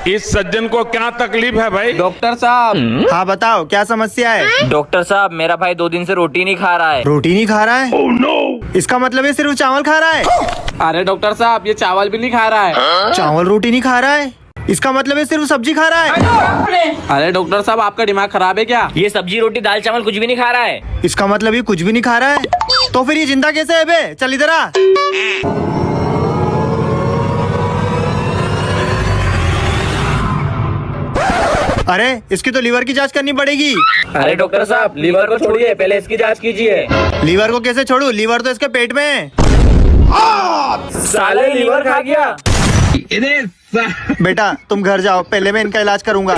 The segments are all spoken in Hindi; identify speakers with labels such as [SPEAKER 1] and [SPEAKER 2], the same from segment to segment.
[SPEAKER 1] इस सज्जन को क्या तकलीफ है भाई?
[SPEAKER 2] डॉक्टर साहब।
[SPEAKER 3] हाँ बताओ क्या समस्या है?
[SPEAKER 2] डॉक्टर साहब, मेरा भाई 2 दिन से रोटी नहीं खा रहा है।
[SPEAKER 3] रोटी नहीं खा रहा है?
[SPEAKER 1] Oh, no!
[SPEAKER 3] इसका मतलब ये सिर्फ चावल खा रहा है?
[SPEAKER 2] अरे डॉक्टर साहब, ये चावल भी नहीं खा रहा है।
[SPEAKER 3] चावल रोटी नहीं खा रहा है? इसका मतलब ये सिर्फ सब्जी खा रहा है?
[SPEAKER 2] अरे डॉक्टर साहब, आपका दिमाग खराब है क्या? ये सब्जी रोटी दाल चावल कुछ भी नहीं खा रहा है।
[SPEAKER 3] इसका मतलब ये कुछ भी नहीं खा रहा है? तो फिर ये जिंदा कैसे है बे? चल इधर आ। अरे इसकी तो लीवर की जांच करनी पड़ेगी।
[SPEAKER 2] अरे डॉक्टर साहब, लीवर को छोड़िए, पहले इसकी जांच कीजिए।
[SPEAKER 3] लीवर को कैसे छोड़ू? लीवर तो इसके पेट में है।
[SPEAKER 2] साले लीवर खा गया।
[SPEAKER 3] बेटा तुम घर जाओ, पहले मैं इनका इलाज करूंगा।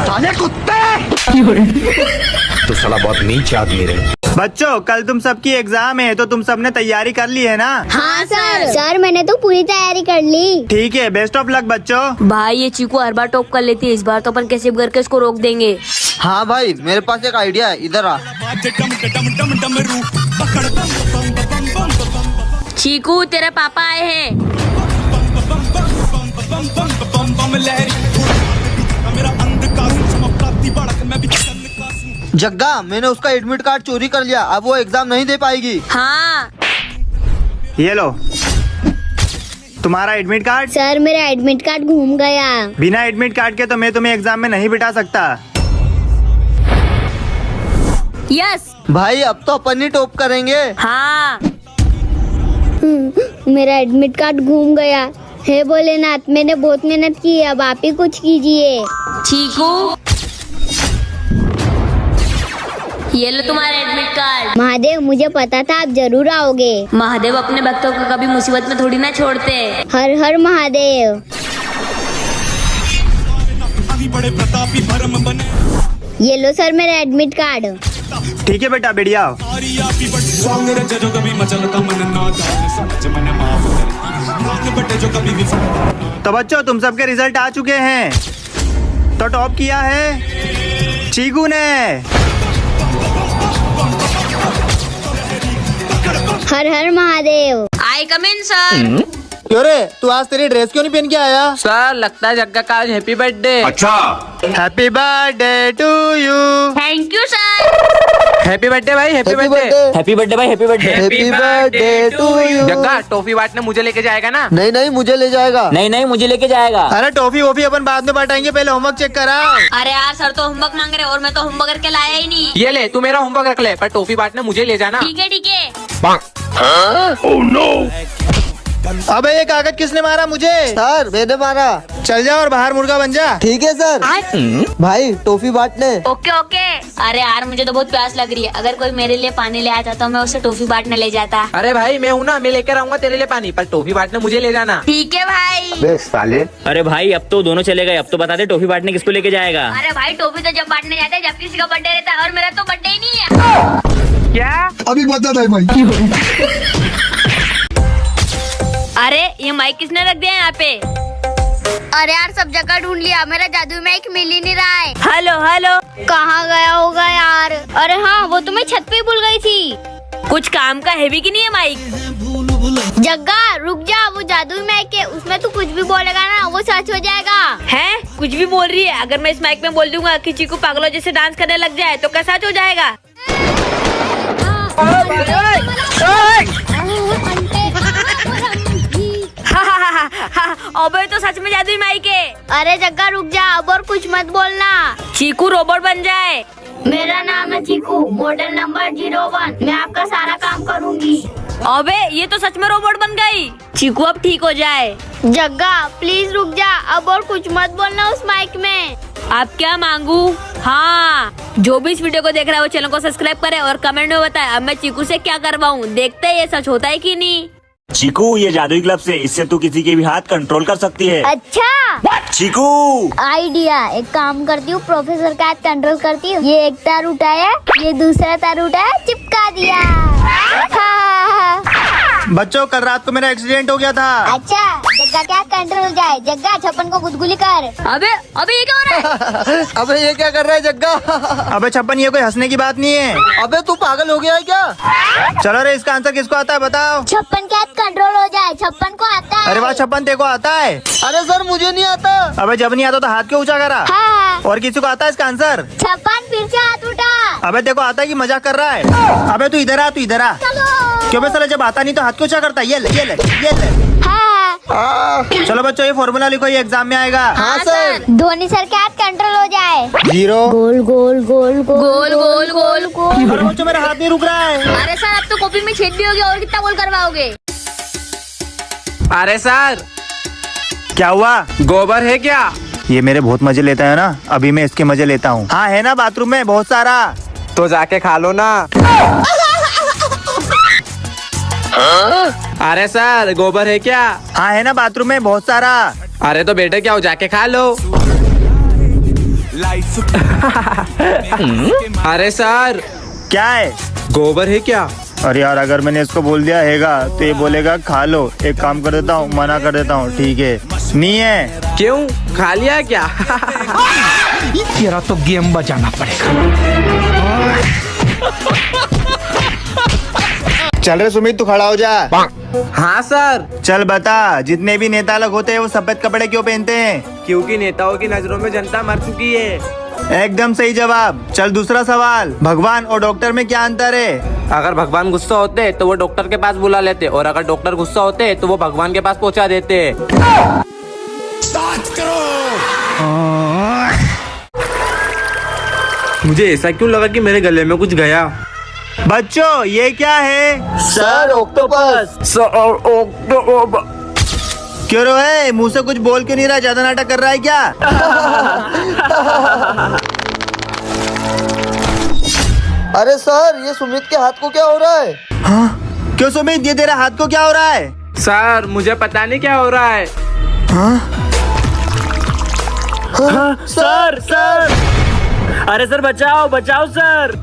[SPEAKER 4] तो साला बहुत नीच आदमी रहे।
[SPEAKER 3] बच्चों कल तुम सबकी एग्जाम है, तो तुम सबने तैयारी कर ली है ना?
[SPEAKER 5] हाँ सर मैंने तो पूरी तैयारी कर ली।
[SPEAKER 3] ठीक है, बेस्ट ऑफ लक बच्चों।
[SPEAKER 6] भाई ये चीकू हर बार टॉप कर लेती है, इस बार तो अपन कैसे भी करके इसको रोक देंगे।
[SPEAKER 7] हाँ भाई, मेरे पास एक आइडिया है, इधर आ।
[SPEAKER 6] चीकू तेरे पापा आए हैं।
[SPEAKER 7] जग्गा, मैंने उसका एडमिट कार्ड चोरी कर लिया, अब वो एग्जाम नहीं दे पाएगी।
[SPEAKER 6] हाँ
[SPEAKER 3] ये लो तुम्हारा एडमिट कार्ड।
[SPEAKER 5] सर मेरा एडमिट कार्ड घूम गया।
[SPEAKER 3] बिना एडमिट कार्ड के तो मैं तुम्हें एग्जाम में नहीं बिठा सकता।
[SPEAKER 6] यस।
[SPEAKER 7] भाई अब तो अपन ही टॉप करेंगे।
[SPEAKER 6] हाँ
[SPEAKER 5] मेरा एडमिट कार्ड घूम गया। हे भोलेनाथ, मैंने बहुत मेहनत की है, अब आप ही कुछ कीजिए।
[SPEAKER 6] चीकू ये लो तुम्हारा एडमिट कार्ड।
[SPEAKER 5] महादेव, मुझे पता था आप जरूर आओगे।
[SPEAKER 6] महादेव अपने भक्तों को कभी मुसीबत में थोड़ी ना छोड़ते।
[SPEAKER 5] हर हर महादेव। ये लो सर मेरा एडमिट कार्ड।
[SPEAKER 3] ठीक है बेटा, बढ़िया। तो बच्चों तुम सबके रिजल्ट आ चुके हैं। तो टॉप किया है चीकू ने।
[SPEAKER 5] हर हर महादेव।
[SPEAKER 6] आई कम इन सर।
[SPEAKER 3] क्यों रे, तू आज तेरी ड्रेस क्यों नहीं पहन के आया?
[SPEAKER 2] सर लगता है जग्गा का आज हैप्पी बर्थडे।
[SPEAKER 1] अच्छा,
[SPEAKER 3] happy birthday to you.
[SPEAKER 6] Thank you sir.
[SPEAKER 2] Happy birthday भाई, happy
[SPEAKER 7] Happy
[SPEAKER 2] birthday.
[SPEAKER 7] birthday।
[SPEAKER 2] Happy birthday भाई, happy birthday.
[SPEAKER 7] Happy birthday to you.
[SPEAKER 2] Jagga toffee बांटने मुझे लेके जाएगा ना?
[SPEAKER 7] नहीं नहीं, मुझे ले जाएगा।
[SPEAKER 2] नहीं मुझे लेके जाएगा।
[SPEAKER 3] अरे टॉफी वॉफी अपन बाद में बांटेंगे, पहले होमवर्क चेक कराओ।
[SPEAKER 6] अरे यार सर तो होमवर्क मांग रहे और मैं तो होमवर्क करके लाया ही नहीं।
[SPEAKER 2] ये ले, तू मेरा होमवर्क रख ले, पर टॉफी बांटने मुझे ले जाना।
[SPEAKER 6] ठीक है।
[SPEAKER 1] oh no!
[SPEAKER 3] अबे ये कागज किसने मारा मुझे?
[SPEAKER 7] सर मैंने मारा।
[SPEAKER 3] चल जा और बाहर मुर्गा बन जा।
[SPEAKER 7] ठीक है सर। भाई टॉफी बांटने।
[SPEAKER 6] ओके। अरे यार मुझे तो बहुत प्यास लग रही है, अगर कोई मेरे लिए पानी ले आता तो मैं उसे टॉफी बांटने ले जाता।
[SPEAKER 2] अरे भाई मैं हूँ ना, मैं लेकर आऊंगा तेरे लिए पानी, पर टॉफी बांटने मुझे ले जाना।
[SPEAKER 6] ठीक है भाई।
[SPEAKER 4] साले
[SPEAKER 8] अरे भाई अब तो दोनों चले गए, अब तो बता दे टॉफी बांटने किसको लेके जाएगा?
[SPEAKER 6] अरे भाई टॉफी तो जब बांटने जाते हैं जब किसी का बर्थडे रहता है, और मेरा तो बर्थडे ही नहीं है।
[SPEAKER 2] क्या?
[SPEAKER 4] अभी बता दे भाई।
[SPEAKER 6] अरे ये माइक किसने रख दिया यहाँ पे?
[SPEAKER 5] अरे यार सब जगह ढूंढ लिया, मेरा जादू माइक मिल ही नहीं रहा है।
[SPEAKER 6] हेलो।
[SPEAKER 5] कहाँ गया होगा यार? अरे हाँ, वो तो मैं छत पे भूल गई थी।
[SPEAKER 6] कुछ काम का हैवी की नहीं है माइक?
[SPEAKER 5] जग्गा रुक जा, वो जादू माइक है, उसमें तू कुछ भी बोलेगा ना वो सच हो जाएगा।
[SPEAKER 6] है कुछ भी बोल रही है? अगर मैं इस माइक में बोल दूंगा कि चीकू पागलों जैसे डांस करने लग जाए तो क्या सच हो जाएगा? अबे तो सच में जादुई माइक है।
[SPEAKER 5] अरे जग्गा रुक जा, अब और कुछ मत बोलना।
[SPEAKER 6] चीकू रोबोट बन जाए।
[SPEAKER 5] मेरा नाम है चीकू, मॉडल नंबर 01। मैं आपका सारा काम करूंगी।
[SPEAKER 6] अबे ये तो सच में रोबोट बन गई। चीकू अब ठीक हो जाए।
[SPEAKER 5] जग्गा प्लीज रुक जा, अब और कुछ मत बोलना उस माइक में।
[SPEAKER 6] आप क्या मांगू? हाँ, जो भी इस वीडियो को देख रहा है वो चैनल को सब्सक्राइब करे और कमेंट में बताए अब मैं चीकू से क्या करवाऊँ। देखते हैं ये सच होता है कि नहीं।
[SPEAKER 8] चीकू ये जादुई ग्लव से इससे तू किसी के भी हाथ कंट्रोल कर सकती है।
[SPEAKER 5] अच्छा
[SPEAKER 8] चीकू
[SPEAKER 5] आइडिया, एक काम करती हूँ, प्रोफेसर का हाथ कंट्रोल करती हूँ। ये एक तार उठाया, ये दूसरा तार उठाया, चिपका दिया।
[SPEAKER 3] बच्चों कल रात को मेरा एक्सीडेंट हो गया था।
[SPEAKER 5] अच्छा जग्गा क्या कंट्रोल हो जाए। जग्गा छप्पन को गुदगुली कर।
[SPEAKER 6] अबे अबे ये क्या हो रहा है?
[SPEAKER 7] अबे ये क्या कर रहा है जग्गा?
[SPEAKER 3] अबे छप्पन, ये कोई हंसने की बात नहीं है।
[SPEAKER 7] अबे तू पागल हो गया है क्या?
[SPEAKER 3] चलो रे, इसका आंसर किसको आता है बताओ।
[SPEAKER 5] छप्पन क्या कंट्रोल हो जाए। छप्पन को आता है।
[SPEAKER 3] अरे वाह छप्पन, तेरे को आता है।
[SPEAKER 7] अरे सर मुझे नहीं आता।
[SPEAKER 3] अबे जब नहीं आता तो हाथ क्यों ऊंचा करा?
[SPEAKER 5] हाँ।
[SPEAKER 3] और किसी को आता है इसका आंसर?
[SPEAKER 5] छप्पन फिर से हाथ उठा।
[SPEAKER 3] अबे देखो आता है कि मजाक कर रहा है। अबे तू इधर आ, तू इधर आ।
[SPEAKER 5] चलो।
[SPEAKER 3] क्यों बे साला, जब आता नहीं तो हाथ क्यों ऊंचा करता है? ये ले, ये ले, ये ले।
[SPEAKER 5] हाँ।
[SPEAKER 3] चलो बच्चों, ये फॉर्मूला लिखो, ये एग्जाम में आएगा।
[SPEAKER 7] हाँ सर।
[SPEAKER 5] धोनी सर क्या कंट्रोल हो जाए।
[SPEAKER 3] 0।
[SPEAKER 5] गोल गोल गोल
[SPEAKER 6] गोल गोल गोल गोल।
[SPEAKER 3] अरे बच्चों, मेरा हाथ नहीं रुक रहा है।
[SPEAKER 6] अरे सर अब तो कॉपी में छेद भी हो गया, और कितना गोल करवाओगे?
[SPEAKER 9] अरे सर,
[SPEAKER 3] क्या हुआ?
[SPEAKER 9] गोबर है क्या?
[SPEAKER 3] ये मेरे बहुत मजे लेता है ना, अभी मैं इसके मजे लेता हूँ। हाँ है ना, बाथरूम में बहुत सारा।
[SPEAKER 9] तो जाके खा लो ना। अरे सर, गोबर है क्या?
[SPEAKER 3] हाँ है ना, बाथरूम में बहुत सारा।
[SPEAKER 9] अरे तो बेटे क्या हो, जाके खा लो। अरे सर,
[SPEAKER 3] क्या है?
[SPEAKER 9] गोबर है क्या?
[SPEAKER 3] अरे यार, अगर मैंने इसको बोल दिया हैगा तो ये बोलेगा खा लो। एक काम कर देता हूँ, मना कर देता हूँ, ठीक है? नहीं है।
[SPEAKER 9] क्यों, खा लिया क्या?
[SPEAKER 4] तेरा तो गेम बजाना पड़ेगा।
[SPEAKER 3] चल रे सुमित, तू खड़ा हो जा।
[SPEAKER 9] हाँ सर।
[SPEAKER 3] चल बता, जितने भी नेता लोग होते हैं वो सफेद कपड़े क्यों पहनते हैं?
[SPEAKER 9] क्योंकि नेताओं की नजरों में जनता मर चुकी है।
[SPEAKER 3] एकदम सही जवाब। चल दूसरा सवाल, भगवान और डॉक्टर में क्या अंतर है?
[SPEAKER 9] अगर भगवान गुस्सा होते तो वो डॉक्टर के पास बुला लेते, और अगर डॉक्टर गुस्सा होते तो वो भगवान के पास पहुंचा देते। मुझे ऐसा क्यों लगा कि मेरे गले में कुछ गया?
[SPEAKER 3] बच्चों ये क्या है?
[SPEAKER 7] Sir octopus.
[SPEAKER 3] क्यों रो है, मुंह से कुछ बोल क्यों नहीं रहा? ज्यादा नाटक कर रहा है क्या?
[SPEAKER 7] अरे सर, ये सुमित के हाथ को क्या हो रहा है?
[SPEAKER 3] हाँ? क्यों सुमित, ये तेरा हाथ को क्या हो रहा है?
[SPEAKER 9] सर मुझे पता नहीं क्या हो रहा है।
[SPEAKER 2] सर सर, अरे सर बचाओ बचाओ सर।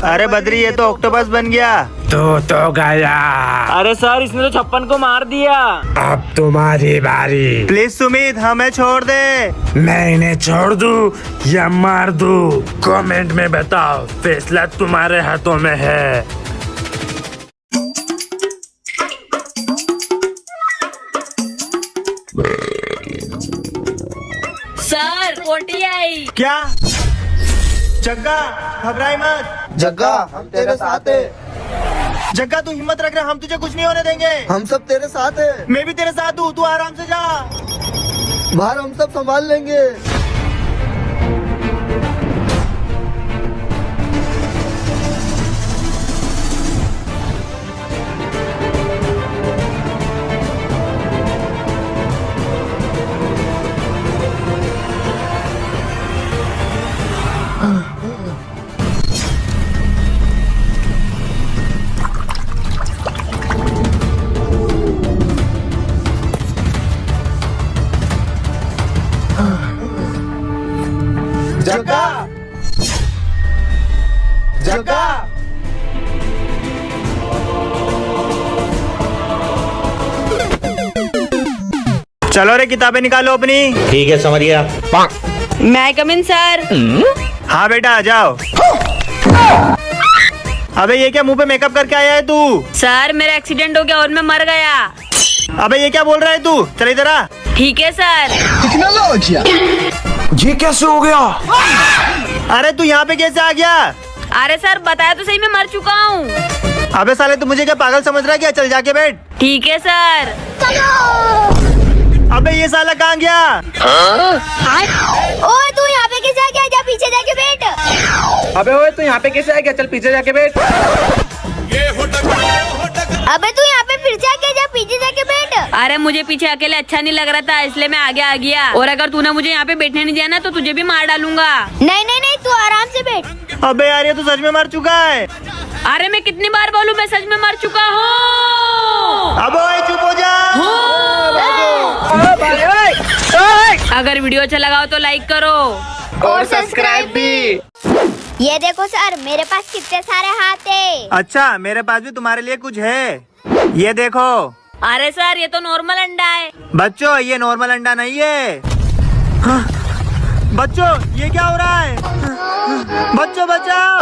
[SPEAKER 3] अरे बद्री, ये तो ऑक्टोपस बन गया।
[SPEAKER 4] तो गया।
[SPEAKER 2] अरे सर, इसने तो छप्पन को मार दिया।
[SPEAKER 4] अब तुम्हारी बारी।
[SPEAKER 3] प्लीज सुमित, हमें छोड़ दे।
[SPEAKER 4] मैं इन्हें छोड़ दूं या मार दूं? कमेंट में बताओ, फैसला तुम्हारे हाथों में है।
[SPEAKER 6] सर ओटीआई।
[SPEAKER 3] क्या? जग्गा घबराई मत।
[SPEAKER 7] जग्गा, हम तेरे साथ है।
[SPEAKER 3] जग्गा तू हिम्मत रख रहा, हम तुझे कुछ नहीं होने देंगे।
[SPEAKER 7] हम सब तेरे साथ है।
[SPEAKER 3] मैं भी तेरे साथ हूँ, तू आराम से जा।
[SPEAKER 7] बाहर हम सब संभाल लेंगे। जग्गा, जग्गा।
[SPEAKER 3] चलो रे, किताबें निकालो अपनी।
[SPEAKER 8] ठीक है, समझ गया।
[SPEAKER 6] मैं कम इन सर।
[SPEAKER 3] हाँ बेटा आ जाओ। अबे ये क्या मुंह पे मेकअप करके आया है तू?
[SPEAKER 6] सर मेरा एक्सीडेंट हो गया और मैं मर गया।
[SPEAKER 3] अबे ये क्या बोल रहा है तू? चल इधर आ।
[SPEAKER 6] ठीक है सर।
[SPEAKER 4] ये कैसे हो गया?
[SPEAKER 3] अरे तू यहाँ पे कैसे आ गया?
[SPEAKER 6] अरे सर बताया तो सही, मैं मर चुका हूँ।
[SPEAKER 3] अबे साले, तू मुझे क्या पागल समझ रहा है क्या? चल जाके बैठ।
[SPEAKER 6] ठीक है सर।
[SPEAKER 3] अबे ये साला कहाँ गया?
[SPEAKER 5] ओए तू यहाँ पे कैसे आ गया? जा पीछे जाके बैठ।
[SPEAKER 9] अबे ओए, तू यहाँ पे कैसे आ गया? चल पीछे जाके बैठ।
[SPEAKER 5] अबे तू यहाँ पे फिर से आ गया, जा पीछे जाके बैठ।
[SPEAKER 6] अरे मुझे पीछे अकेले अच्छा नहीं लग रहा था, इसलिए मैं आगे आ गया। और अगर तूने मुझे यहाँ पे बैठने नहीं दिया ना तो तुझे भी मार डालूंगा।
[SPEAKER 5] नहीं नहीं नहीं, तू आराम से बैठ।
[SPEAKER 3] अबे यार, ये तो सच में मर चुका है।
[SPEAKER 6] अरे मैं कितनी बार बोलूं, मैं सच में मर चुका हूँ।
[SPEAKER 3] अब ओए चुप हो जा।
[SPEAKER 6] अगर वीडियो अच्छा लगा हो तो लाइक करो
[SPEAKER 5] और सब्सक्राइब भी। ये देखो सर, मेरे पास कितने सारे हाथ है।
[SPEAKER 3] अच्छा, मेरे पास भी तुम्हारे लिए कुछ है। ये देखो।
[SPEAKER 6] अरे सर ये तो नॉर्मल अंडा है।
[SPEAKER 3] बच्चों ये नॉर्मल अंडा नहीं है। हाँ, बच्चों ये क्या हो रहा है? बच्चों बचाओ!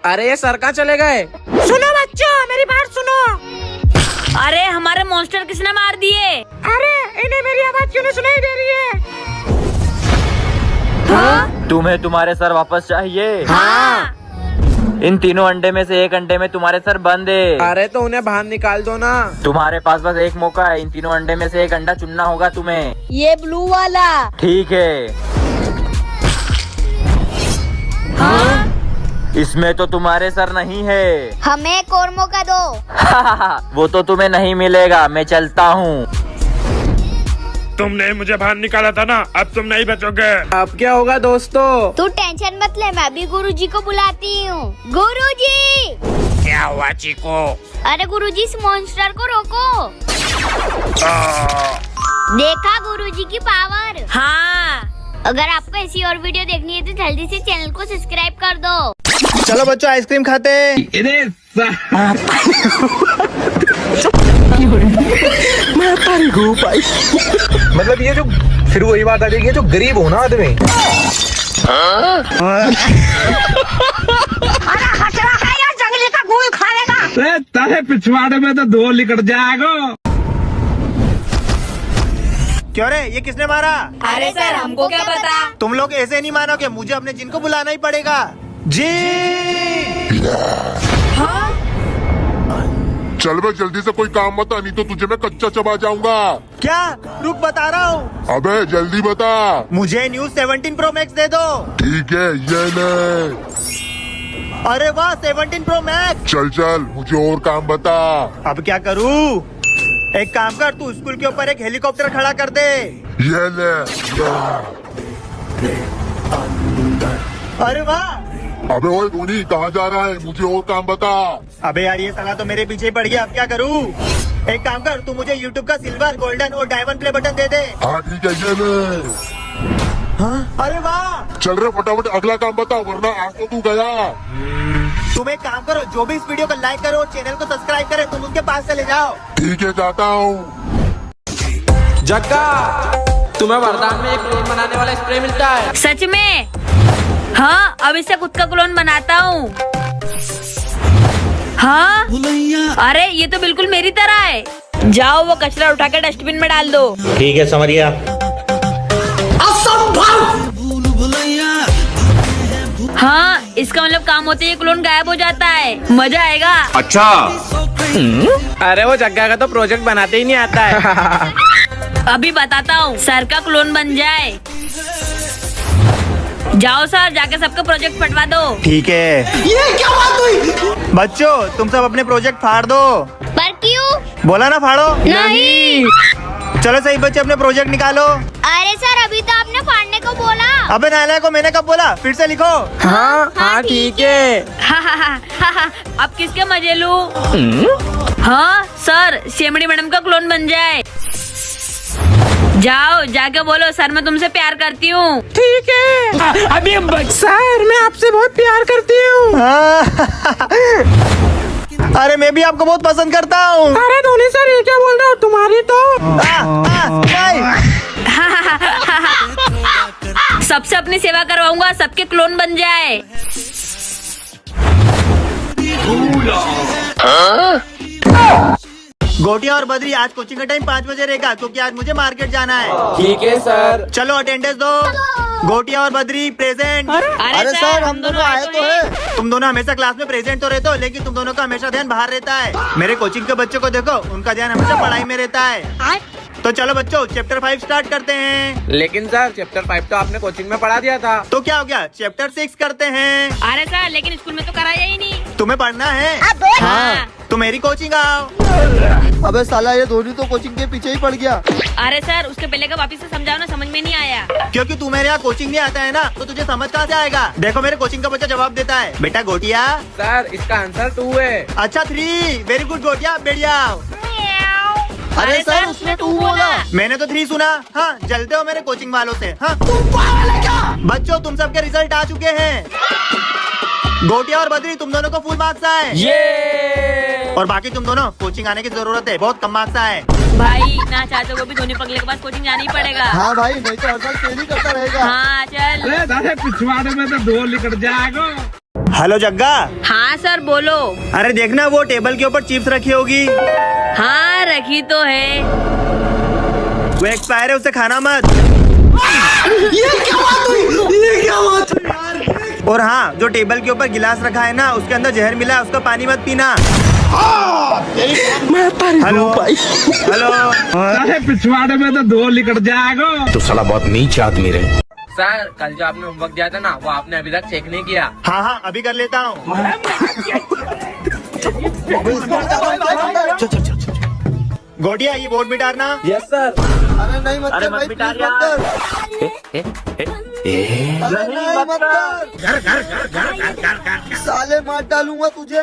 [SPEAKER 9] अरे ये सर कहाँ चले गए?
[SPEAKER 6] सुनो बच्चों मेरी बात सुनो। अरे हमारे मॉन्स्टर किसने मार दिए? अरे इन्हें मेरी आवाज क्यों नहीं सुनाई दे रही है? हाँ?
[SPEAKER 2] तुम्हें तुम्हारे सर वापस चाहिए?
[SPEAKER 6] हाँ।
[SPEAKER 2] इन तीनों अंडे में से एक अंडे में तुम्हारे सर बंद है।
[SPEAKER 9] अरे तो उन्हें बाहर निकाल दो ना।
[SPEAKER 2] तुम्हारे पास बस एक मौका है, इन तीनों अंडे में से एक अंडा चुनना होगा तुम्हें।
[SPEAKER 6] ये ब्लू वाला।
[SPEAKER 2] ठीक है।
[SPEAKER 6] हाँ?
[SPEAKER 2] इसमें तो तुम्हारे सर नहीं है।
[SPEAKER 5] हमें एक और मौका दो।
[SPEAKER 2] वो तो तुम्हें नहीं मिलेगा, मैं चलता हूँ।
[SPEAKER 4] तुमने मुझे बाहर निकाला था ना, अब तुम नहीं बचोगे।
[SPEAKER 9] अब क्या होगा दोस्तों?
[SPEAKER 5] तू टेंशन मत ले, मैं भी गुरुजी को बुलाती हूँ। गुरुजी!
[SPEAKER 4] क्या हुआ चीकू?
[SPEAKER 5] अरे गुरुजी इस मॉन्स्टर को रोको। देखा गुरुजी की पावर।
[SPEAKER 6] हाँ।
[SPEAKER 5] अगर आपको ऐसी और वीडियो देखनी है तो जल्दी से चैनल को सब्सक्राइब कर दो।
[SPEAKER 3] चलो बच्चों आइसक्रीम खाते।
[SPEAKER 10] मतलब ये जो फिर वही बात आ जाएगी, जो गरीब हो ना आदमी।
[SPEAKER 6] जंगली का घूल खाएगा।
[SPEAKER 1] तारे पिछवाड़े में तो धो लिकट जाएगा।
[SPEAKER 3] क्यों रे ये किसने मारा?
[SPEAKER 6] अरे सर हमको क्या पता।
[SPEAKER 3] तुम लोग ऐसे नहीं मानोगे, मुझे अपने जिन को बुलाना ही पड़ेगा। जी!
[SPEAKER 1] चल बे जल्दी से, कोई काम बता, नहीं तो तुझे मैं कच्चा चबा जाऊंगा।
[SPEAKER 3] क्या? रुक बता रहा हूँ।
[SPEAKER 1] अबे जल्दी बता।
[SPEAKER 3] मुझे न्यूज़ 17 प्रो मैक्स दे दो।
[SPEAKER 1] ठीक है ये ले।
[SPEAKER 3] अरे वाह 17 प्रो मैक्स।
[SPEAKER 1] चल चल मुझे और काम बता।
[SPEAKER 3] अब क्या करूँ? एक काम कर, तू स्कूल के ऊपर एक हेलीकॉप्टर खड़ा कर दे।
[SPEAKER 1] ये ले।
[SPEAKER 3] अरे वाह!
[SPEAKER 1] अबे ओए धोनी कहाँ जा रहा है? मुझे और काम बता।
[SPEAKER 3] अबे यार ये साला तो मेरे पीछे ही पड़ गया, अब क्या करूँ? एक काम कर, तू मुझे YouTube का सिल्वर, गोल्डन और डायमंड प्ले बटन दे दे।
[SPEAKER 1] हाँ ठीक है ये ले।
[SPEAKER 3] हाँ? अरे वाह!
[SPEAKER 1] चल रहे फटाफट अगला काम बता, वरना आज तो तू गया।
[SPEAKER 3] तुम एक काम करो, जो भी इस वीडियो को लाइक करो और चैनल को सब्सक्राइब करे, तुम उसके पास चले जाओ।
[SPEAKER 1] ठीक है जाता हूँ।
[SPEAKER 9] जग्गा, तुम्हें वरदान में एक क्लोन बनाने वाला स्प्रे मिलता है।
[SPEAKER 6] सच में? हाँ अब इससे खुद का क्लोन बनाता हूँ। हाँ? अरे ये तो बिल्कुल मेरी तरह है। जाओ वो कचरा उठा के डस्टबिन में डाल दो।
[SPEAKER 8] ठीक है समरिया।
[SPEAKER 6] हाँ इसका मतलब काम होते ही क्लोन गायब हो जाता है, मजा आएगा।
[SPEAKER 8] अच्छा।
[SPEAKER 9] अरे वो जग्गा का तो प्रोजेक्ट बनाते ही नहीं आता है।
[SPEAKER 6] अभी बताता हूँ, सर का क्लोन बन जाए। जाओ सर जाके सबका प्रोजेक्ट फटवा दो।
[SPEAKER 3] ठीक है। ये क्या बात हुई? बच्चों तुम सब अपने प्रोजेक्ट फाड़ दो।
[SPEAKER 5] पर क्यों?
[SPEAKER 3] बोला ना फाड़ो।
[SPEAKER 5] नहीं।
[SPEAKER 3] चलो सही बच्चे अपने प्रोजेक्ट निकालो।
[SPEAKER 5] अरे सर अभी तो आपने फाड़ने को बोला।
[SPEAKER 3] अबे नालायक को मैंने कब बोला? फिर से लिखो।
[SPEAKER 9] हाँ हाँ ठीक है।
[SPEAKER 6] अब किसके मजे लूं? हाँ सर शेमड़ी मैडम का क्लोन बन जाए। जाओ जाके बोलो सर मैं तुमसे प्यार करती हूँ।
[SPEAKER 9] ठीक है। अभी सर मैं आपसे बहुत प्यार करती हूँ।
[SPEAKER 3] अरे मैं भी आपको बहुत पसंद करता हूँ।
[SPEAKER 9] अरे धोनी सर ये क्या बोल रहे हो? तुम्हारी तो
[SPEAKER 6] सबसे अपनी सेवा करवाऊंगा, सबके क्लोन बन जाए।
[SPEAKER 3] गोटिया और बद्री आज कोचिंग का टाइम 5 बजे रहेगा, क्योंकि आज मुझे मार्केट जाना है।
[SPEAKER 9] ठीक है सर।
[SPEAKER 3] चलो अटेंडेंस दो। गोटिया और बद्री प्रेजेंट।
[SPEAKER 7] अरे सर हम दोनों आए तो है।
[SPEAKER 3] तुम दोनों हमेशा क्लास में प्रेजेंट तो रहते हो, लेकिन तुम दोनों का हमेशा ध्यान बाहर रहता है। मेरे कोचिंग के बच्चों को देखो, उनका ध्यान हमेशा पढ़ाई में रहता है। तो चलो बच्चों चैप्टर 5 स्टार्ट करते हैं।
[SPEAKER 9] लेकिन सर चैप्टर 5 तो आपने कोचिंग में पढ़ा दिया था।
[SPEAKER 3] तो क्या हो गया, चैप्टर 6 करते हैं।
[SPEAKER 6] अरे सर लेकिन स्कूल में तो कराया ही नहीं।
[SPEAKER 3] तुम्हें पढ़ना है?
[SPEAKER 6] हाँ।
[SPEAKER 3] तो मेरी कोचिंग आओ।
[SPEAKER 7] अबे साला ये धोनी तो कोचिंग के पीछे ही पड़ गया।
[SPEAKER 6] अरे सर उसके पहले का वापिस से समझाओ ना, समझ में नहीं आया।
[SPEAKER 3] क्योंकि तू मेरे यहाँ कोचिंग नहीं आता है ना, तो तुझे समझ कहाँ से आएगा? देखो मेरे कोचिंग का बच्चा जवाब देता है। बेटा गोटिया।
[SPEAKER 9] सर इसका आंसर 2 है।
[SPEAKER 3] अच्छा 3। वेरी गुड गोटिया, बढ़िया।
[SPEAKER 7] अरे सर उसने 2 बोला।
[SPEAKER 3] मैंने तो 3 सुना। हाँ जलते हो मेरे कोचिंग वालों से। हाँ बच्चों तुम सबके रिजल्ट आ चुके हैं। गोटिया और बद्री, तुम दोनों को फुल मार्क्स आए।
[SPEAKER 2] ये
[SPEAKER 3] और बाकी तुम दोनों कोचिंग आने की जरूरत है, बहुत कम मार्क्स आए।
[SPEAKER 6] भाई ना चाहते को भी धोनी पगले के पास कोचिंग जाना ही पड़ेगा।
[SPEAKER 7] हाँ भाई, नहीं तो हर साल फेल ही करता रहेगा।
[SPEAKER 6] हाँ चल।
[SPEAKER 10] पिछवाड़े में तो 2 निकट जाएगा।
[SPEAKER 3] हेलो जग्गा।
[SPEAKER 6] हाँ सर बोलो।
[SPEAKER 3] अरे देखना वो टेबल के ऊपर चिप्स रखी होगी।
[SPEAKER 6] हाँ रखी तो है।
[SPEAKER 3] वो एक्सपायर है, उसे खाना मत।
[SPEAKER 7] ये क्या बात हुई यार।
[SPEAKER 3] और हाँ, जो टेबल के ऊपर गिलास रखा है ना, उसके अंदर जहर मिला है, उसका पानी मत पीना। Hello hello.
[SPEAKER 10] पिछवाड़े में तो 2 निकट जाएगा। तो साला बहुत नीच आदमी रहे।
[SPEAKER 9] सर कल जो आपने होमवर्क दिया था ना, वो आपने अभी तक चेक नहीं किया।
[SPEAKER 3] हाँ हाँ, अभी कर लेता हूँ। गोटिया, ये बोर्ड मिटाना।
[SPEAKER 9] Yes sir.
[SPEAKER 7] अरे नहीं मत कर भाई,
[SPEAKER 2] मिटा
[SPEAKER 7] प्लीज मत कर। अरे नहीं मत कर। साले मार डालूंगा तुझे।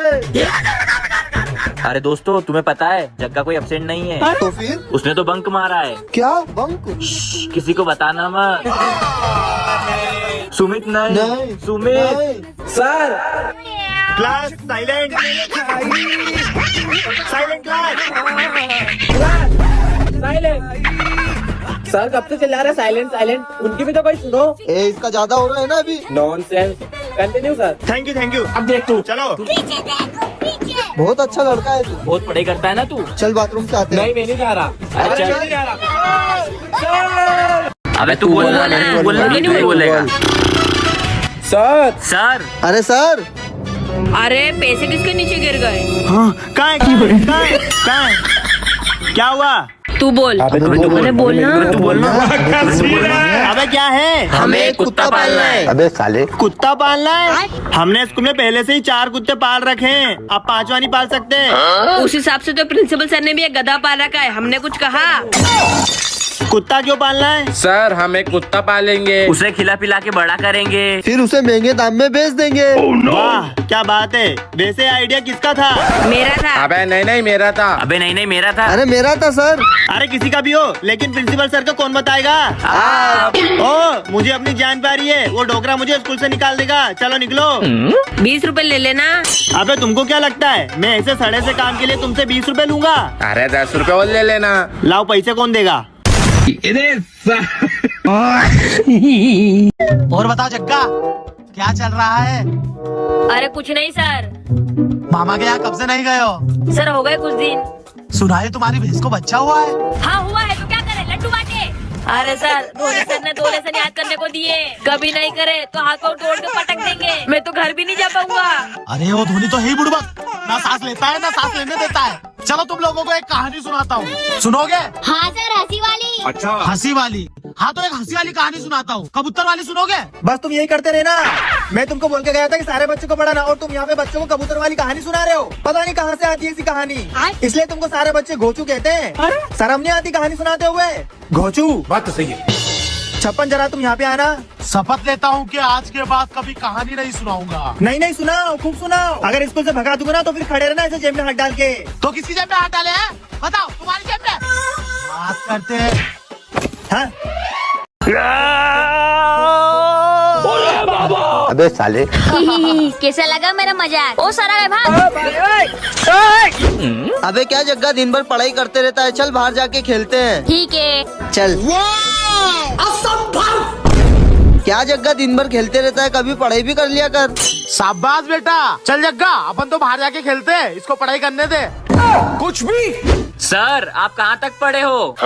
[SPEAKER 2] अरे दोस्तों, तुम्हें पता है जग्गा कोई एब्सेंट नहीं है।
[SPEAKER 7] तो फिर
[SPEAKER 2] उसने तो बंक मारा है।
[SPEAKER 7] क्या बंक?
[SPEAKER 2] किसी को बताना मत। सुमित नहीं, Sumit.
[SPEAKER 9] Sir
[SPEAKER 3] class silent. Silent class.
[SPEAKER 9] Sir कब से चिल्ला रहे साइलेंट साइलेंट, उनकी भी तो कोई सुनो।
[SPEAKER 7] इसका ज्यादा हो रहा है ना अभी।
[SPEAKER 9] Nonsense. Continue sir.
[SPEAKER 3] Thank you. अब देख तू, चलो।
[SPEAKER 7] बहुत अच्छा लड़का है तू।
[SPEAKER 2] बहुत पढ़ाई करता है ना तू।
[SPEAKER 7] चल बाथरूम से आते हैं।
[SPEAKER 9] नहीं मैं नहीं जा रहा।
[SPEAKER 2] अरे
[SPEAKER 9] चल।
[SPEAKER 2] नहीं जा रहा। अबे तू बोलना नहीं, बोलना नहीं, तू बोलेगा। सर
[SPEAKER 7] अरे सर,
[SPEAKER 6] अरे पैसे किसके नीचे गिर गए?
[SPEAKER 3] हाँ, कहाँ है? क्या हुआ?
[SPEAKER 6] तू बोल। अरे बोलना।
[SPEAKER 2] तू बोलना।
[SPEAKER 3] अबे क्या है?
[SPEAKER 2] हमें कुत्ता पालना है।
[SPEAKER 7] अबे साले,
[SPEAKER 3] कुत्ता पालना है? हमने स्कूल में पहले से ही 4 कुत्ते पाल रखे हैं, अब 5वां नहीं पाल सकते।
[SPEAKER 6] उस हिसाब से तो प्रिंसिपल सर ने भी एक गधा पाल रखा है, हमने कुछ कहा?
[SPEAKER 3] कुत्ता क्यों पालना है?
[SPEAKER 9] सर हम एक कुत्ता पालेंगे,
[SPEAKER 2] उसे खिला पिला के बड़ा करेंगे,
[SPEAKER 7] फिर उसे महंगे दाम में बेच देंगे।
[SPEAKER 3] वाह क्या बात है। वैसे आइडिया किसका था?
[SPEAKER 6] मेरा था।
[SPEAKER 9] अबे नहीं मेरा था।
[SPEAKER 2] अबे नहीं मेरा था।
[SPEAKER 7] अरे मेरा था सर।
[SPEAKER 3] अरे किसी का भी हो, लेकिन प्रिंसिपल सर को कौन बताएगा? ओ, मुझे अपनी जान पा रही है, वो डोकरा मुझे स्कूल से निकाल देगा। चलो निकलो।
[SPEAKER 6] 20 रुपए ले लेना।
[SPEAKER 3] अबे तुमको क्या लगता है मैं ऐसे सड़े से काम के लिए तुमसे 20 रुपए लूंगा?
[SPEAKER 9] अरे 10 रुपए और ले लेना।
[SPEAKER 3] लाओ, पैसे कौन देगा?
[SPEAKER 11] और बताओ जग्गा, क्या चल रहा है?
[SPEAKER 6] अरे कुछ नहीं सर।
[SPEAKER 11] मामा के यहाँ कब से नहीं गए हो?
[SPEAKER 6] सर हो गए कुछ दिन।
[SPEAKER 11] सुना है तुम्हारी भैंस को बच्चा हुआ है?
[SPEAKER 6] हाँ हुआ है, तो क्या करे, लड्डू बांटे। अरे सर, धोनी सर ने 2 लेसन याद करने को दिए, कभी नहीं करे तो हाथ को तोड़ के पटक देंगे। मैं तो घर भी नहीं जा पाऊंगा।
[SPEAKER 11] अरे वो धोनी तो है ही बुड़बक, ना सांस लेता है ना सांस लेने देता है। चलो तुम लोगों को एक कहानी सुनाता हूँ, सुनोगे?
[SPEAKER 5] हाँ सर, हंसी वाली।
[SPEAKER 11] अच्छा हंसी वाली? हाँ तो एक हंसी वाली कहानी सुनाता हूँ, कबूतर वाली सुनोगे?
[SPEAKER 3] बस तुम यही करते रहना। मैं तुमको बोल के गया था कि सारे बच्चों को पढ़ाना, और तुम यहाँ पे बच्चों को कबूतर वाली कहानी सुना रहे हो। पता नहीं कहाँ से आती है ऐसी कहानी, इसलिए तुमको सारे बच्चे घोचू कहते हैं। शर्म नहीं आती कहानी सुनाते हुए? घोचू।
[SPEAKER 10] बात तो सही है।
[SPEAKER 3] छप्पन, जरा तुम यहाँ पे आना।
[SPEAKER 11] शपथ लेता हूँ कि आज के बाद कभी कहानी नहीं सुनाऊंगा।
[SPEAKER 3] नहीं सुनाओ, खूब सुनाओ। अगर स्कूल से भगा दूंगा ना तो फिर खड़े रहना ऐसे जेब में हाथ डाल के।
[SPEAKER 11] तो किसी जेब में हाथ डाले हैं? बताओ, तुम्हारी जेब में? बात करते हैं।
[SPEAKER 3] हाँ?
[SPEAKER 7] अबे साले,
[SPEAKER 5] कैसा लगा मेरा मजाक? ओ सारा भाग।
[SPEAKER 7] अबे क्या जग्गा दिन भर पढ़ाई करते रहता है, चल बाहर जाके खेलते हैं।
[SPEAKER 5] ठीक है
[SPEAKER 7] चल। क्या जग्गा दिन भर खेलते रहता है, कभी पढ़ाई भी कर लिया कर।
[SPEAKER 11] शाबाश बेटा, चल जग्गा अपन तो बाहर जाके खेलते हैं, इसको पढ़ाई करने दे। कुछ भी।
[SPEAKER 2] सर आप कहाँ तक पढ़े हो?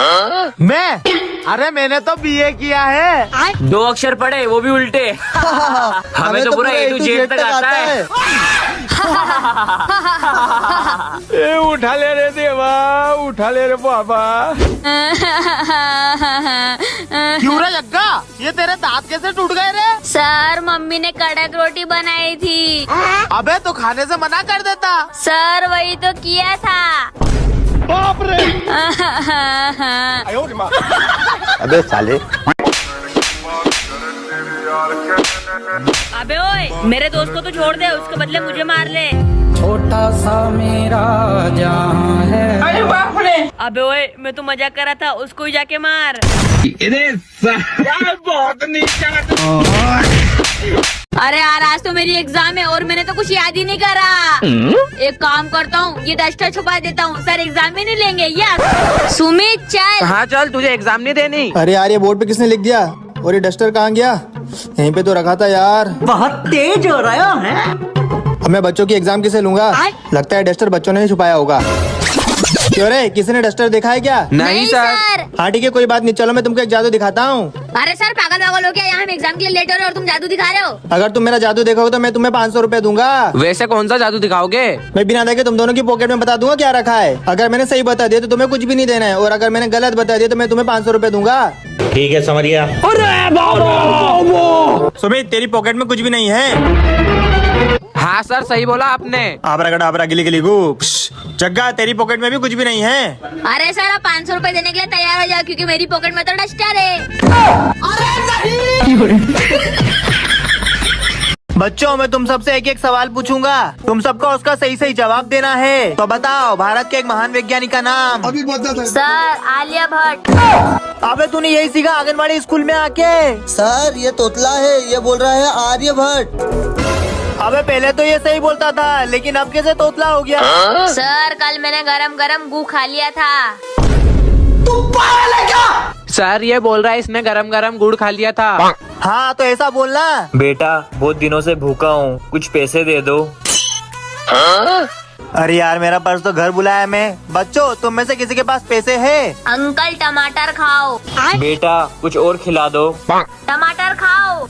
[SPEAKER 11] मैं? अरे मैंने तो BA किया है।
[SPEAKER 2] 2 अक्षर पढ़े, वो भी उल्टे। हमें तो पूरा A to Z तक आता है।
[SPEAKER 9] उठा ले रे देवा, उठा ले रे बाबा।
[SPEAKER 11] क्यों रे जग्गा, ये तेरे दांत कैसे टूट गए रे?
[SPEAKER 5] सर, मम्मी ने कड़क रोटी बनाई थी।
[SPEAKER 11] अबे तो खाने से मना कर देता।
[SPEAKER 5] सर वही तो किया था।
[SPEAKER 11] बाप रे।
[SPEAKER 7] अबे साले,
[SPEAKER 6] अबे ओए, मेरे दोस्त को तो छोड़ दे, उसके बदले मुझे मार ले।
[SPEAKER 11] छोटा सा मेरा जहां है। अरे बाप रे।
[SPEAKER 6] अबे ओए, मैं तो मजाक कर रहा था, उसको ही जाके मार।
[SPEAKER 10] बहुत नीचा।
[SPEAKER 6] अरे यार आज तो मेरी एग्जाम है और मैंने तो कुछ याद ही नहीं करा। एक काम करता हूँ, ये डस्टर छुपा देता हूँ, सर एग्जाम ही नहीं लेंगे। यस सुमित चल।
[SPEAKER 9] हाँ चल, तुझे एग्जाम नहीं देनी।
[SPEAKER 3] अरे यार ये बोर्ड पे किसने लिख दिया? और ये डस्टर कहाँ गया? यहीं पे तो रखा था यार।
[SPEAKER 7] बहुत तेज हो रहा है।
[SPEAKER 3] अब मैं बच्चों की एग्जाम किसे लूंगा? लगता है डस्टर बच्चों ने ही छुपाया होगा। क्यों रे, किसी ने डस्टर देखा है क्या?
[SPEAKER 9] नहीं सर।
[SPEAKER 3] हाँ ठीक है, कोई बात नहीं, चलो मैं तुमको एक जादू दिखाता हूँ।
[SPEAKER 6] अरे सर पागल पागल हो क्या? यहाँ हम एग्जाम के लिए लेट हो रहे हो और तुम जादू दिखा रहे हो।
[SPEAKER 3] अगर तुम मेरा जादू देखोगे तो मैं तुम्हें 500 रुपए दूंगा।
[SPEAKER 9] वैसे कौन सा जादू दिखाओगे?
[SPEAKER 3] मैं बिना देखे तुम दोनों की पॉकेट में बता दूंगा क्या रखा है। अगर मैंने सही बता दिया तो तुम्हें कुछ भी नहीं देना है, और अगर मैंने गलत बता दिया तो मैं तुम्हें 500 रुपए दूंगा।
[SPEAKER 8] ठीक है, समझ गया।
[SPEAKER 3] सुमित तेरी पॉकेट में कुछ भी नहीं है।
[SPEAKER 9] हाँ सर, सही बोला आपने।
[SPEAKER 3] आबरा आबरा गिली गिली गू। जग्गा तेरी पॉकेट में भी कुछ भी नहीं है।
[SPEAKER 6] अरे सर आप 500 रुपए देने के लिए तैयार हो जाओ, क्योंकि मेरी पॉकेट में तो डस्टर है।
[SPEAKER 3] बच्चों मैं तुम सबसे एक एक सवाल पूछूंगा, तुम सबको उसका सही सही जवाब देना है। तो बताओ भारत के एक महान वैज्ञानिक का नाम।
[SPEAKER 1] अभी बता था।
[SPEAKER 6] सर आलिया भट्ट।
[SPEAKER 3] अबे तूने यही सीखा आंगनबाड़ी स्कूल में आके?
[SPEAKER 7] सर ये तोतला है, ये बोल रहा है आर्यभट्ट।
[SPEAKER 3] अबे पहले तो ये सही बोलता था, लेकिन अब कैसे तोतला हो गया?
[SPEAKER 6] सर कल मैंने गरम गरम गू खा लिया था।
[SPEAKER 9] सर ये बोल रहा है इसने गरम गरम गुड़ खा लिया था।
[SPEAKER 3] हाँ तो ऐसा बोलना।
[SPEAKER 2] बेटा बहुत दिनों से भूखा हूँ, कुछ पैसे दे दो।
[SPEAKER 3] अरे यार मेरा पर्स तो घर बुलाया मैं। बच्चों तुम में से किसी के पास पैसे है?
[SPEAKER 6] अंकल टमाटर खाओ।
[SPEAKER 2] बेटा कुछ और खिला दो।
[SPEAKER 6] टमाटर खाओ।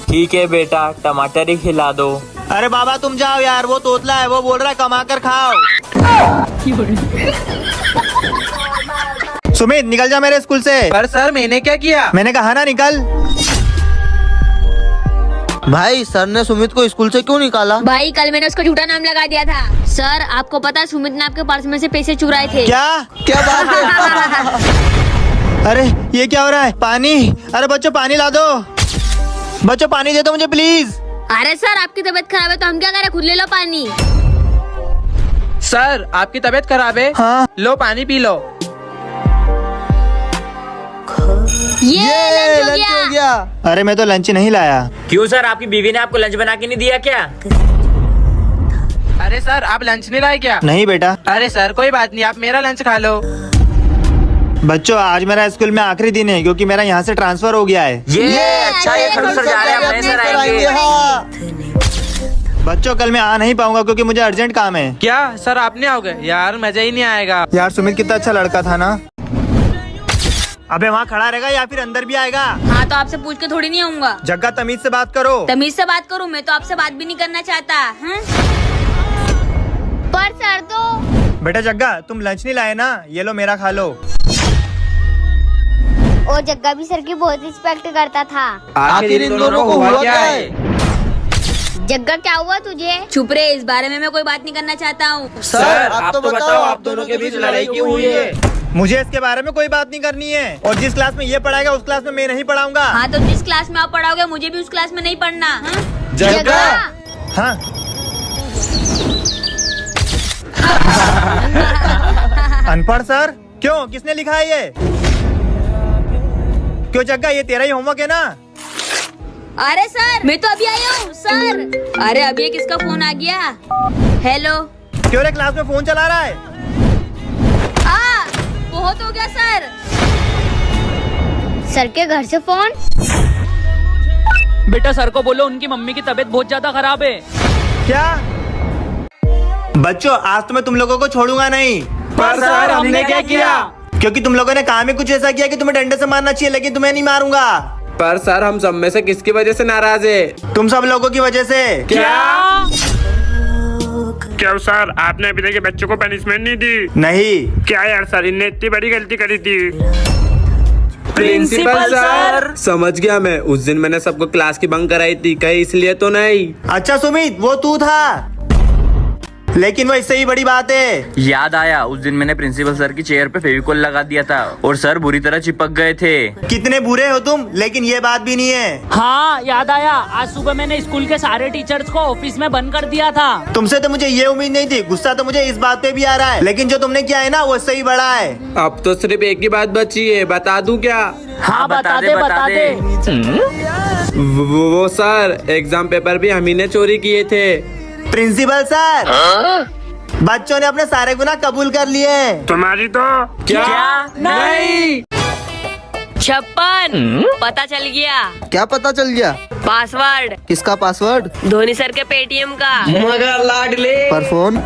[SPEAKER 2] ठीक है बेटा, टमाटर ही खिला दो।
[SPEAKER 3] अरे बाबा तुम जाओ यार, वो तोतला है, वो बोल रहा है कमा कर खाओ। सुमित निकल जा मेरे स्कूल से।
[SPEAKER 9] पर सर मैंने क्या किया?
[SPEAKER 3] मैंने कहा ना निकल।
[SPEAKER 7] भाई सर ने सुमित को स्कूल से क्यों निकाला?
[SPEAKER 6] भाई कल मैंने उसको झूठा नाम लगा दिया था। सर आपको पता है सुमित ने आपके पर्स में से पैसे चुराए थे।
[SPEAKER 3] क्या बात है? अरे ये क्या हो रहा है? पानी। अरे बच्चों पानी ला दो। बच्चों पानी दे दो मुझे प्लीज।
[SPEAKER 6] अरे सर आपकी तबीयत खराब है तो हम क्या करें, खुद ले लो पानी।
[SPEAKER 9] सर आपकी तबीयत खराब है?
[SPEAKER 3] हाँ।
[SPEAKER 9] लो पानी पी लो।
[SPEAKER 6] ये लंच हो गया।
[SPEAKER 3] अरे मैं तो लंच नहीं लाया।
[SPEAKER 2] क्यों सर, आपकी बीवी ने आपको लंच बना के नहीं दिया क्या?
[SPEAKER 9] अरे सर आप लंच नहीं लाए क्या?
[SPEAKER 3] नहीं बेटा।
[SPEAKER 9] अरे सर कोई बात नहीं, आप मेरा लंच खा लो।
[SPEAKER 3] बच्चों आज मेरा स्कूल में आखिरी दिन है, क्योंकि मेरा यहाँ से ट्रांसफर हो गया है।
[SPEAKER 2] ये अच्छा, ये खड़ूस सर जा रहे हैं, अपने सर आएंगे।
[SPEAKER 3] बच्चों कल मैं आ नहीं पाऊंगा क्योंकि मुझे अर्जेंट काम है।
[SPEAKER 9] क्या सर आप नहीं आओगे? यार मजा ही नहीं आएगा।
[SPEAKER 3] यार सुमित कितना अच्छा लड़का था ना। अबे वहाँ खड़ा रहेगा या फिर अंदर भी आएगा?
[SPEAKER 6] हाँ तो आपसे पूछ के थोड़ी नहीं आऊंगा।
[SPEAKER 3] जग्गा तमीज से बात करो।
[SPEAKER 6] तमीज से बात करूँ? मैं तो आपसे बात भी नहीं करना चाहता। हाँ?
[SPEAKER 5] पर सर तो
[SPEAKER 3] बेटा जग्गा तुम लंच नहीं लाए ना, ये लो मेरा खा लो।
[SPEAKER 5] और जग्गा भी सर की बहुत रिस्पेक्ट करता था।
[SPEAKER 7] आखिर इन दोनों को हुआ क्या है?
[SPEAKER 5] जग्गा क्या हुआ तुझे?
[SPEAKER 6] चुप रहे, इस बारे में मैं कोई बात नहीं करना चाहता हूँ।
[SPEAKER 7] सर आप तो बताओ आप दोनों के बीच लड़ाई क्यों हुई है?
[SPEAKER 3] मुझे इसके बारे में कोई बात नहीं करनी है, और जिस क्लास में ये पढ़ाएगा उस क्लास में मैं नहीं पढ़ाऊंगा।
[SPEAKER 6] हाँ तो जिस क्लास में आप पढ़ाओगे मुझे भी उस क्लास में नहीं पढ़ना। हाँ?
[SPEAKER 3] जग्गा। हाँ अनपढ़ सर। क्यों, किसने लिखा है ये? क्यों जग्गा ये तेरा ही होमवर्क है ना?
[SPEAKER 6] अरे सर मैं तो अभी आया हूँ सर। अरे अभी ये किसका फोन आ गया? हेलो।
[SPEAKER 3] क्यों रे क्लास में फोन चला रहा है?
[SPEAKER 6] बहुत हो गया सर।
[SPEAKER 5] सर के घर से फोन?
[SPEAKER 2] बेटा सर को बोलो उनकी मम्मी की तबीयत बहुत ज्यादा खराब है।
[SPEAKER 3] क्या? बच्चों आज तो मैं तुम लोगों को छोड़ूंगा नहीं।
[SPEAKER 9] पर सर हमने क्या किया?
[SPEAKER 3] क्योंकि तुम लोगों ने काम ही कुछ ऐसा किया कि तुम्हें डंडे से मारना चाहिए, लेकिन तुम्हें नहीं मारूंगा।
[SPEAKER 9] पर सर हम सब में से किसकी वजह से नाराज है?
[SPEAKER 3] तुम सब लोगों की वजह से।
[SPEAKER 4] क्यों सर आपने अभी तक के बच्चों को पनिशमेंट नहीं दी?
[SPEAKER 3] नहीं।
[SPEAKER 4] क्या यार सर, इनने इतनी बड़ी गलती करी थी।
[SPEAKER 9] प्रिंसिपल सर समझ गया मैं, उस दिन मैंने सबको क्लास की बंक कराई थी, कहीं इसलिए तो नहीं।
[SPEAKER 3] अच्छा सुमित वो तू था, लेकिन वो इससे ही बड़ी बात है।
[SPEAKER 2] याद आया, उस दिन मैंने प्रिंसिपल सर की चेयर पे फेविकोल लगा दिया था और सर बुरी तरह चिपक गए थे।
[SPEAKER 3] कितने बुरे हो तुम, लेकिन ये बात भी नहीं है।
[SPEAKER 12] हाँ याद आया, आज सुबह मैंने स्कूल के सारे टीचर्स को ऑफिस में बंद कर दिया था।
[SPEAKER 3] तुमसे तो मुझे ये उम्मीद नहीं थी। गुस्सा तो मुझे इस बात पे भी आ रहा है, लेकिन जो तुमने किया है ना वो सही बड़ा है।
[SPEAKER 9] अब तो सिर्फ एक ही बात बची है, बता दूं क्या?
[SPEAKER 12] हाँ बता दे।
[SPEAKER 9] वो सर, एग्जाम पेपर भी हम ही ने चोरी किए थे।
[SPEAKER 3] प्रिंसिपल सर, बच्चों ने अपने सारे गुनाह कबूल कर लिए।
[SPEAKER 4] तुम्हारी तो
[SPEAKER 9] क्या? नहीं।
[SPEAKER 6] 56 पता चल गया।
[SPEAKER 7] क्या पता चल गया?
[SPEAKER 6] पासवर्ड
[SPEAKER 7] किसका पासवर्ड?
[SPEAKER 6] धोनी सर के पेटीएम का।
[SPEAKER 2] मगर लाडले
[SPEAKER 7] पर फोन